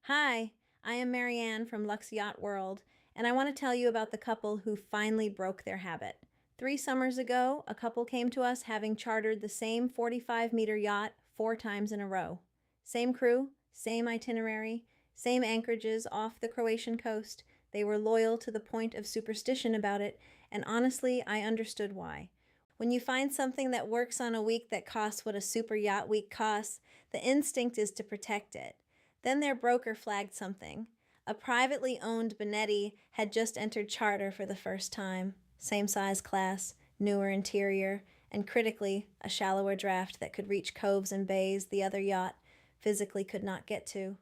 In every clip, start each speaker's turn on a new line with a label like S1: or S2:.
S1: Hi, I am Marianne from Lux Yacht World, and I want to tell you about the couple who finally broke their habit. 3 summers ago, a couple came to us having chartered the same 45-meter yacht 4 times in a row. Same crew, same itinerary, same anchorages off the Croatian coast. They were loyal to the point of superstition about it, and honestly, I understood why. When you find something that works on a week that costs what a super yacht week costs, the instinct is to protect it. Then their broker flagged something. A privately owned Benetti had just entered charter for the first time. Same size class, newer interior, and critically, a shallower draft that could reach coves and bays the other yacht physically could not get to.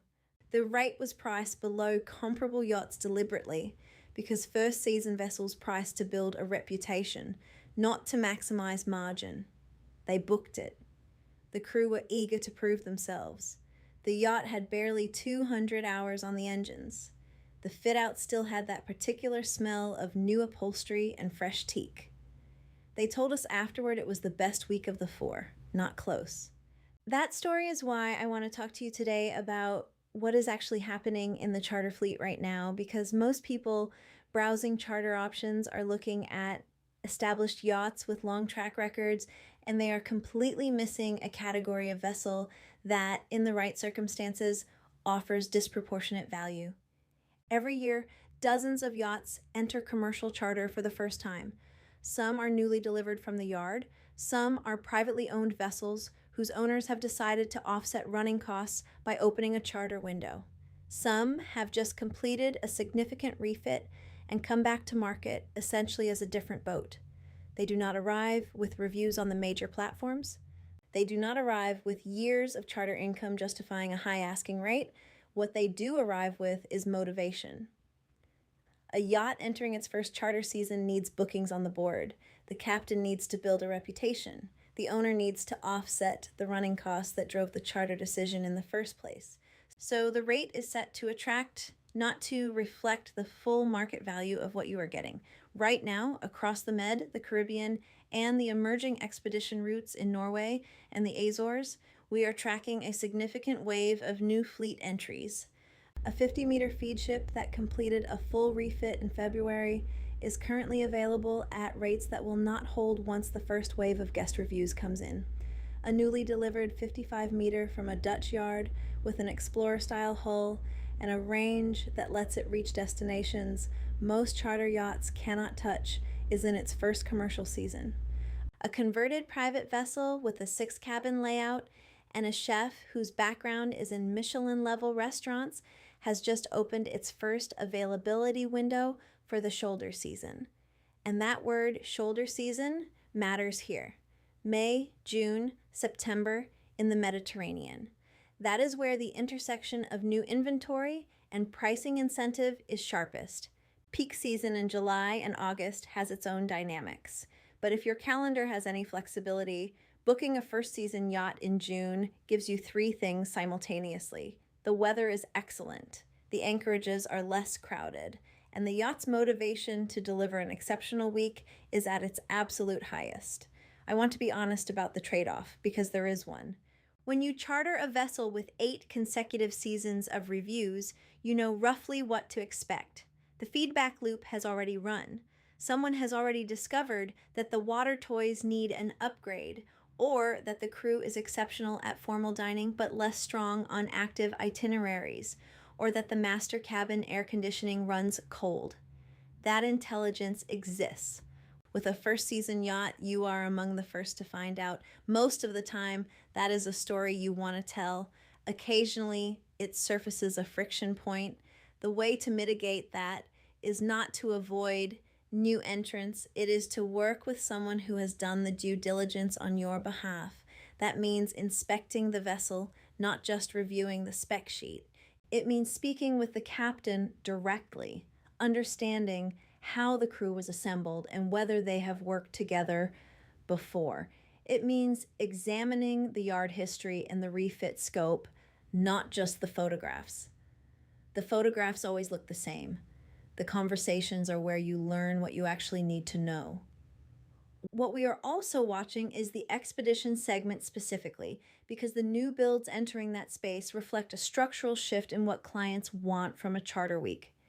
S1: The rate was priced below comparable yachts deliberately because first season vessels priced to build a reputation, not to maximize margin. They booked it. The crew were eager to prove themselves. The yacht had barely 200 hours on the engines. The fit-out still had that particular smell of new upholstery and fresh teak. They told us afterward it was the best week of the 4, not close. That story is why I want to talk to you today about what is actually happening in the charter fleet right now, because most people browsing charter options are looking at established yachts with long track records, and they are completely missing a category of vessel that, in the right circumstances, offers disproportionate value. Every year, dozens of yachts enter commercial charter for the first time. Some are newly delivered from the yard. Some are privately owned vessels whose owners have decided to offset running costs by opening a charter window. Some have just completed a significant refit and come back to market essentially as a different boat. They do not arrive with reviews on the major platforms. They do not arrive with years of charter income justifying a high asking rate. What they do arrive with is motivation. A yacht entering its first charter season needs bookings on the board. The captain needs to build a reputation. The owner needs to offset the running costs that drove the charter decision in the first place. So the rate is set to attract, not to reflect the full market value of what you are getting. Right now, across the Med, the Caribbean, and the emerging expedition routes in Norway and the Azores, we are tracking a significant wave of new fleet entries. A 50-meter feed ship that completed a full refit in February is currently available at rates that will not hold once the first wave of guest reviews comes in. A newly delivered 55-meter from a Dutch yard with an Explorer-style hull and a range that lets it reach destinations most charter yachts cannot touch is in its first commercial season. A converted private vessel with a 6-cabin layout and a chef whose background is in Michelin-level restaurants has just opened its first availability window for the shoulder season. And that word, shoulder season, matters here. May, June, September in the Mediterranean. That is where the intersection of new inventory and pricing incentive is sharpest. Peak season in July and August has its own dynamics. But if your calendar has any flexibility, booking a first season yacht in June gives you 3 things simultaneously. The weather is excellent, the anchorages are less crowded, and the yacht's motivation to deliver an exceptional week is at its absolute highest. I want to be honest about the trade-off, because there is one. When you charter a vessel with 8 consecutive seasons of reviews, you know roughly what to expect. The feedback loop has already run. Someone has already discovered that the water toys need an upgrade, or that the crew is exceptional at formal dining but less strong on active itineraries, or that the master cabin air conditioning runs cold. That intelligence exists. With a first season yacht, you are among the first to find out. Most of the time, that is a story you want to tell. Occasionally, it surfaces a friction point. The way to mitigate that is not to avoid new entrants. It is to work with someone who has done the due diligence on your behalf. That means inspecting the vessel, not just reviewing the spec sheet. It means speaking with the captain directly, understanding how the crew was assembled and whether they have worked together before. It means examining the yard history and the refit scope, not just the photographs. The photographs always look the same. The conversations are where you learn what you actually need to know. What we are also watching is the expedition segment specifically, because the new builds entering that space reflect a structural shift in what clients want from a charter week.